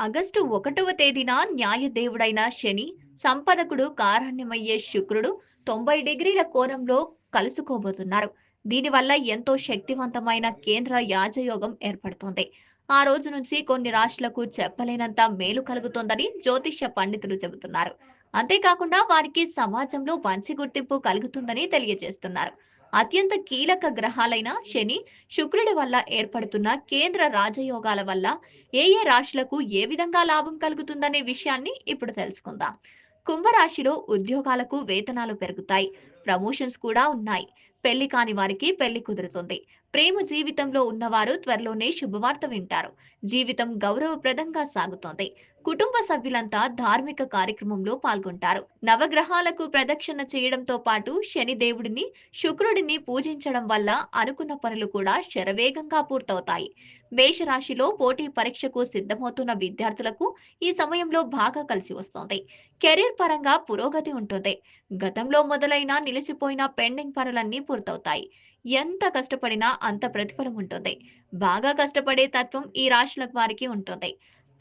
August 1వ తేదీన న్యాయదేవుడైన శని, సంపదకుడు కారణ్యమయ్యే శుక్రుడు 90 డిగ్రీల కోణంలో కలుసుకోబోతున్నారు. దీనివల్ల ఎంతో శక్తివంతమైన కేంద్ర రాజయోగం ఏర్పడుతోంది. ఆ రోజు నుంచి కొన్ని రాశులకు చెప్పలేనంత మేలు కలుగుతోందని జ్యోతిష్య పండితులు చెబుతున్నారు. అంతేకాకుండా వారికి సమాజంలో మంచి గుర్తింపు కలుగుతుందని తెలియజేస్తున్నారు. అత్యంత కీలక గ్రహాలైన శని, శుక్రుడి వల్ల ఏర్పడుతున్న కేంద్ర రాజయోగాల వల్ల ఏ రాశులకు ఏ విధంగా లాభం కలుగుతుందనే విషయాన్ని ఇప్పుడు తెలుసుకుందాం. కుంభరాశిలో ఉద్యోగాలకు వేతనాలు పెరుగుతాయి. ప్రమోషన్స్ కూడా ఉన్నాయి. పెళ్లి కాని వారికి పెళ్లి కుదురుతుంది. ప్రేమ జీవితంలో ఉన్నవారు త్వరలోనే శుభవార్త వింటారు. జీవితం గౌరవప్రదంగా సాగుతోంది. కుటుంబ సభ్యులంతా ధార్మిక కార్యక్రమంలో పాల్గొంటారు. నవగ్రహాలకు ప్రదక్షిణ చేయడంతో పాటు శని దేవుడిని, శుక్రుడిని పూజించడం వల్ల అనుకున్న పనులు కూడా శరవేగంగా పూర్తవుతాయి. మేషరాశిలో పోటీ పరీక్షకు సిద్ధమవుతున్న విద్యార్థులకు ఈ సమయంలో బాగా కలిసి వస్తోంది. కెరీర్ పరంగా పురోగతి ఉంటుంది. గతంలో మొదలైన నిలిచిపోయిన పెండింగ్ పనులన్నీ పూర్తవుతాయి. ఎంత కష్టపడినా అంత ప్రతిఫలం ఉంటుంది. బాగా కష్టపడే తత్వం ఈ రాశుల వారికి ఉంటుంది.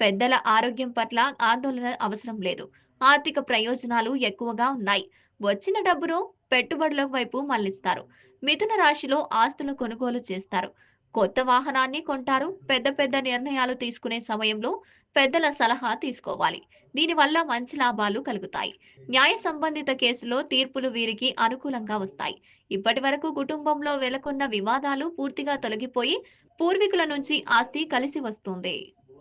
పెద్దల ఆరోగ్యం పట్ల ఆందోళన అవసరం లేదు. ఆర్థిక ప్రయోజనాలు ఎక్కువగా ఉన్నాయి. వచ్చిన డబ్బును పెట్టుబడుల వైపు మళ్లిస్తారు. మిథున రాశిలో ఆస్తులు కొనుగోలు చేస్తారు. కొత్త వాహనాన్ని కొంటారు. పెద్ద పెద్ద నిర్ణయాలు తీసుకునే సమయంలో పెద్దల సలహా తీసుకోవాలి. దీనివల్ల మంచి లాభాలు కలుగుతాయి. న్యాయ సంబంధిత కేసులో తీర్పులు వీరికి అనుకూలంగా వస్తాయి. ఇప్పటి వరకు కుటుంబంలో వెలకొన్న వివాదాలు పూర్తిగా తొలగిపోయి పూర్వీకుల నుంచి ఆస్తి కలిసి వస్తుంది.